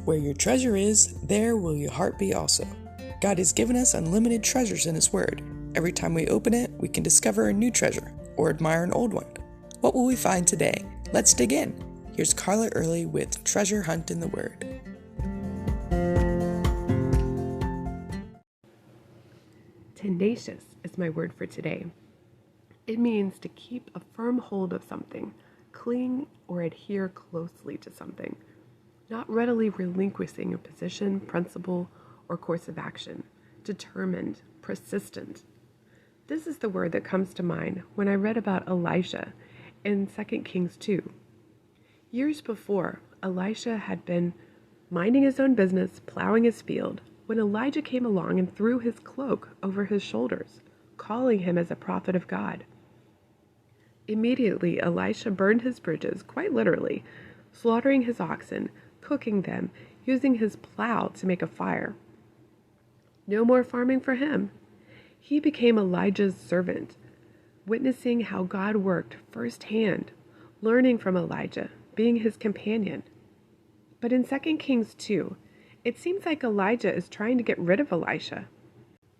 Where your treasure is, there will your heart be also. God has given us unlimited treasures in His Word. Every time we open it, we can discover a new treasure or admire an old one. What will we find today? Let's dig in. Here's Carla Early with Treasure Hunt in the Word. Tenacious is my word for today. It means to keep a firm hold of something, cling or adhere closely to something, not readily relinquishing a position, principle, or course of action, determined, persistent. This is the word that comes to mind when I read about Elisha in 2 Kings 2. Years before, Elisha had been minding his own business, plowing his field, when Elijah came along and threw his cloak over his shoulders, calling him as a prophet of God. Immediately, Elisha burned his bridges, quite literally, slaughtering his oxen, cooking them, using his plow to make a fire. No more farming for him. He became Elijah's servant, witnessing how God worked firsthand, learning from Elijah, being his companion. But in 2 Kings 2, it seems like Elijah is trying to get rid of Elisha.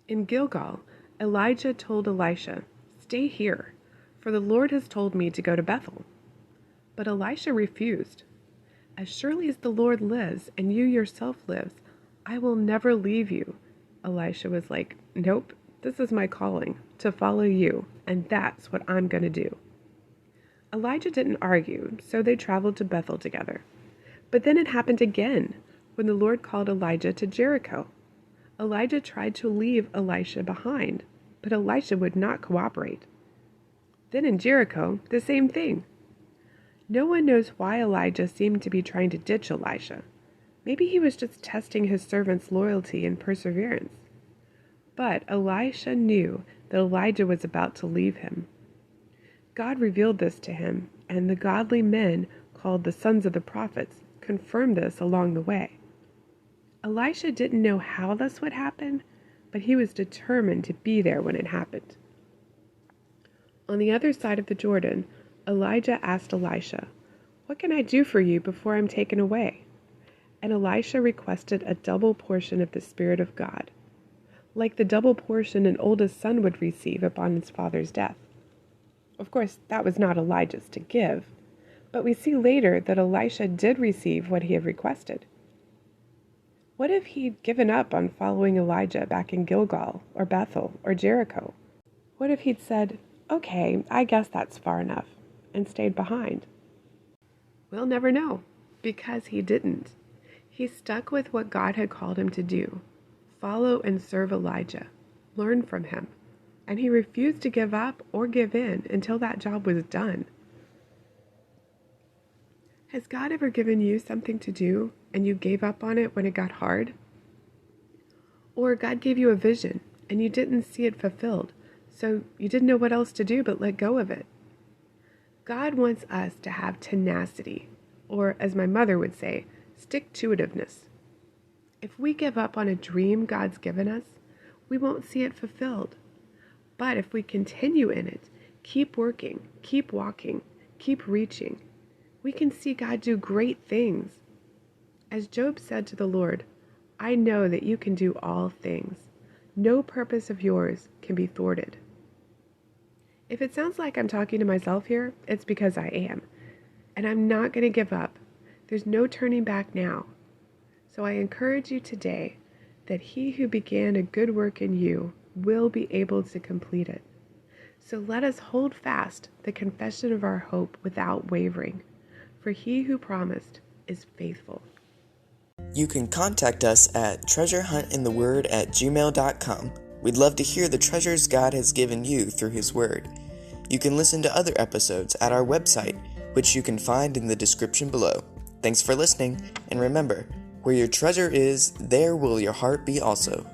In Gilgal, Elijah told Elisha, "Stay here, for the Lord has told me to go to Bethel." But Elisha refused. "As surely as the Lord lives and you yourself lives, I will never leave you." Elisha was like, "Nope, this is my calling, to follow you, and that's what I'm going to do." Elijah didn't argue, so they traveled to Bethel together. But then it happened again, when the Lord called Elijah to Jericho. Elijah tried to leave Elisha behind, but Elisha would not cooperate. Then in Jericho, the same thing. No one knows why Elijah seemed to be trying to ditch Elisha. Maybe he was just testing his servant's loyalty and perseverance. But Elisha knew that Elijah was about to leave him. God revealed this to him, and the godly men called the sons of the prophets confirmed this along the way. Elisha didn't know how this would happen, but he was determined to be there when it happened. On the other side of the Jordan, Elijah asked Elisha, "What can I do for you before I'm taken away?" And Elisha requested a double portion of the Spirit of God, like the double portion an oldest son would receive upon his father's death. Of course, that was not Elijah's to give, but we see later that Elisha did receive what he had requested. What if he'd given up on following Elijah back in Gilgal or Bethel or Jericho? What if he'd said, "Okay, I guess that's far enough," and stayed behind? We'll never know, because he didn't. He stuck with what God had called him to do, follow and serve Elijah, learn from him, and he refused to give up or give in until that job was done. Has God ever given you something to do and you gave up on it when it got hard? Or God gave you a vision and you didn't see it fulfilled, so you didn't know what else to do but let go of it? God wants us to have tenacity, or as my mother would say, stick-to-itiveness. If we give up on a dream God's given us, we won't see it fulfilled. But if we continue in it, keep working, keep walking, keep reaching, we can see God do great things. As Job said to the Lord, "I know that you can do all things. No purpose of yours can be thwarted." If it sounds like I'm talking to myself here, it's because I am. And I'm not going to give up. There's no turning back now. So I encourage you today that he who began a good work in you will be able to complete it. So let us hold fast the confession of our hope without wavering, for he who promised is faithful. You can contact us at treasurehuntintheword@gmail.com. We'd love to hear the treasures God has given you through His Word. You can listen to other episodes at our website, which you can find in the description below. Thanks for listening, and remember, where your treasure is, there will your heart be also.